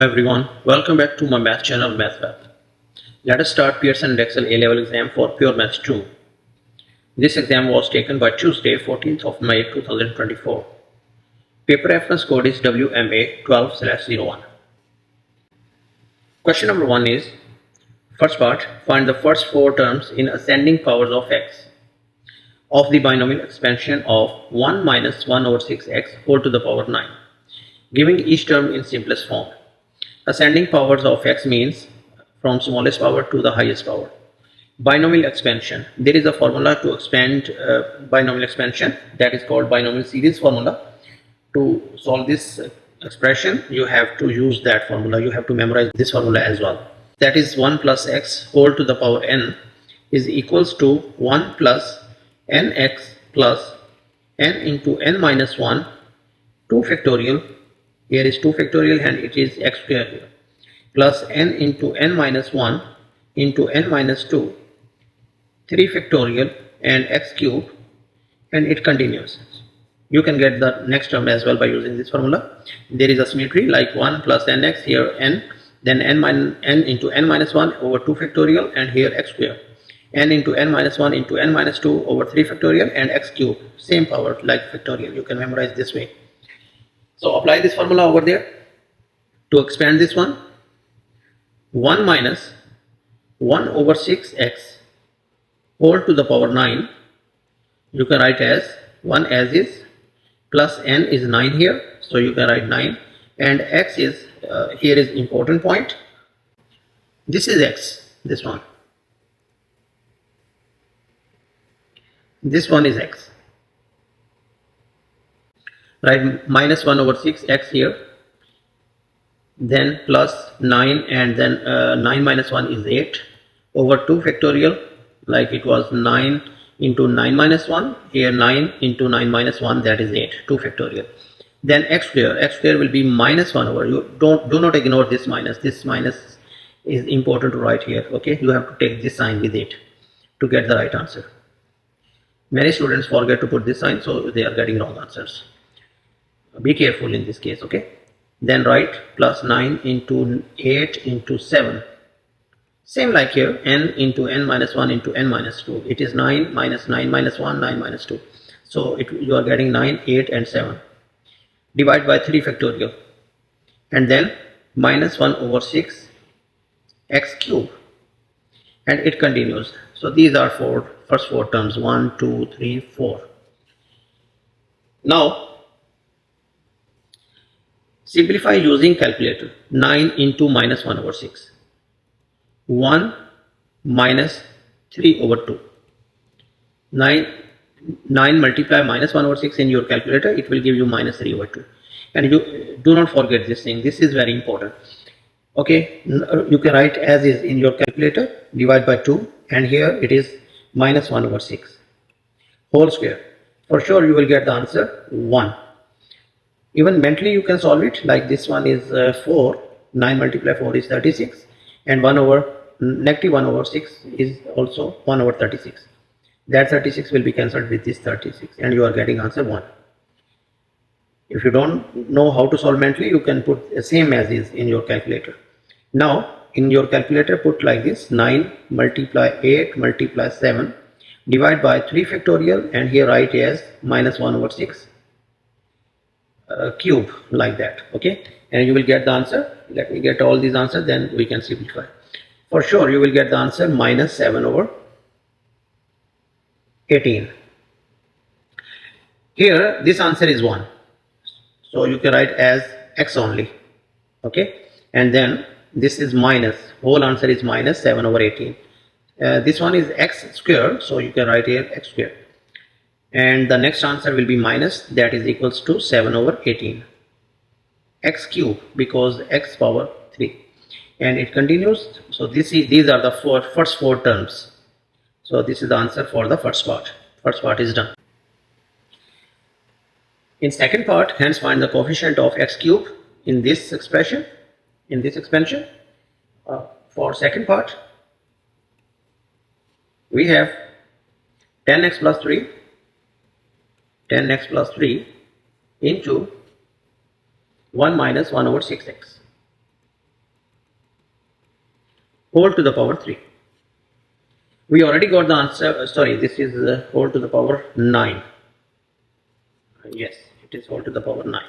Everyone, welcome back to my math channel MathWeb. Let us start Pearson Edexcel A-level exam for Pure Maths 2. This exam was taken by Tuesday 14th of May 2024. Paper reference code is WMA 12/01. Question number 1 is, first part, find the first four terms in ascending powers of x of the binomial expansion of 1 minus 1 over 6x whole to the power 9, giving each term in simplest form. Ascending powers of x means from smallest power to the highest power. Binomial expansion. There is a formula to expand binomial expansion, that is called binomial series formula. To solve this expression, you have to use that formula. You have to memorize this formula as well. That is 1 plus x whole to the power n is equals to 1 plus nx plus n into n minus 1 2 factorial. Here is 2 factorial and it is x square here, plus n into n minus 1 into n minus 2 3 factorial and x cube, and it continues. You can get the next term as well by using this formula. There is a symmetry like 1 plus nx, here n, then n into n minus 1 over 2 factorial, and here x square, n into n minus 1 into n minus 2 over 3 factorial and x cube, same power like factorial. You can memorize this way. So apply this formula over there. To expand this one, 1 minus 1 over 6x whole to the power 9, you can write as 1 as is, plus n is 9 here, so you can write 9, and x is, here is important point, this is x, this one is x. Right, minus 1 over 6x here, then plus 9, and then 9 minus 1 is 8 over 2 factorial, like it was 9 into 9 minus 1, here 9 into 9 minus 1, that is 8, 2 factorial. Then x square will be minus 1 over, you do not ignore this minus is important to write here, okay? You have to take this sign with it to get the right answer. Many students forget to put this sign, so they are getting wrong answers. Be careful in this case, okay? Then write plus 9 into 8 into 7, same like here, n into n minus 1 into n minus 2. It is 9 minus 9 minus 1, 9 minus 2, so you are getting 9, 8 and 7. Divide by 3 factorial, and then minus 1 over 6 x cube, and it continues. So these are first four terms, 1, 2, 3, 4. Now simplify using calculator. 9 into minus 1 over 6, 1 minus 3 over 2. 9 multiply minus 1 over 6 in your calculator, it will give you minus 3 over 2. And you do not forget this thing, this is very important. Okay, you can write as is in your calculator, divide by 2, and here it is minus 1 over 6 whole square. For sure you will get the answer 1. Even mentally you can solve it, like this one is 4, 9 multiply 4 is 36, and negative 1 over 6 is also 1 over 36. That 36 will be cancelled with this 36, and you are getting answer 1. If you don't know how to solve mentally, you can put the same as is in your calculator. Now in your calculator put like this, 9 multiply 8 multiply 7, divide by 3 factorial, and here write as minus 1 over 6 cube, like that, okay? And you will get the answer. Let me get all these answers, then we can simplify. For sure you will get the answer minus 7 over 18. Here this answer is 1, so you can write as x only, okay? And then this is minus, whole answer is minus 7 over 18. This one is x square, so you can write here x square, and the next answer will be minus, that is equals to 7 over 18, x cube, because x power 3, and it continues. So these are the first four terms. So this is the answer for the first part. First part is done. In second part, hence find the coefficient of x cube in this expression, in this expansion. For second part, we have 10x plus 3 into 1 minus 1 over 6x. whole to the power 3. We already got the answer. Sorry, this is whole to the power 9. Yes, it is whole to the power 9.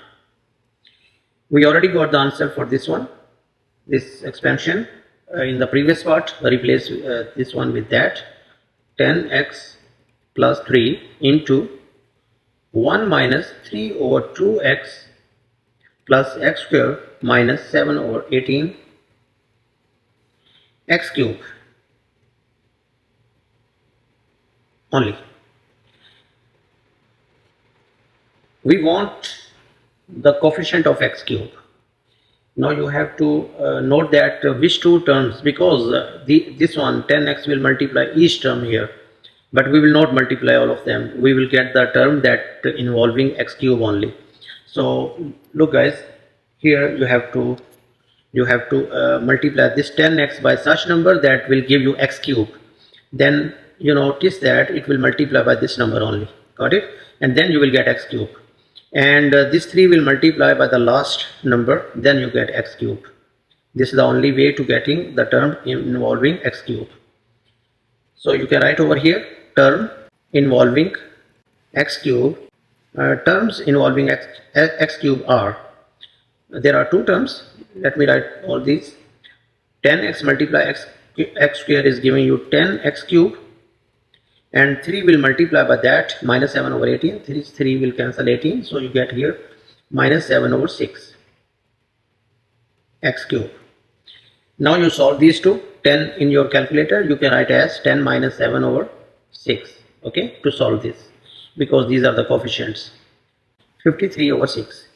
We already got the answer for this one, this expansion. In the previous part, replace this one with that. 10x plus 3 into 1 minus 3 over 2x plus x square minus 7 over 18 x cube only. We want the coefficient of x cube. Now you have to note that which two terms, because this one 10x will multiply each term here, but we will not multiply all of them. We will get the term that involving x cube only. So look guys, here you have to multiply this 10x by such number that will give you x cube. Then you notice that it will multiply by this number only. Got it? And then you will get x cube. And this 3 will multiply by the last number, then you get x cube. This is the only way to getting the term involving x cube. So you can write over here term involving x cube. Terms involving x cube are, there are two terms. Let me write all these. 10x multiply x square is giving you 10x cube, and 3 will multiply by that minus 7 over 18. 3 will cancel 18, so you get here minus 7 over 6 x cube. Now you solve these two. 10 in your calculator you can write as 10 minus 7 over 6, okay, to solve this, because these are the coefficients. 53 over 6.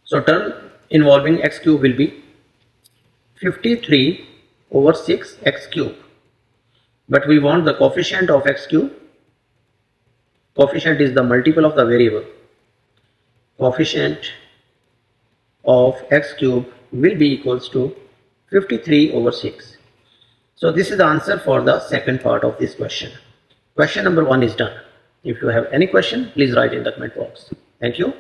So term involving x cube will be 53 over 6 x cube. But we want the coefficient of x cube. Coefficient is the multiple of the variable. Coefficient of x cube will be equals to 53 over 6. So this is the answer for the second part of this question. Question number 1 is done. If you have any question, please write in the comment box. Thank you.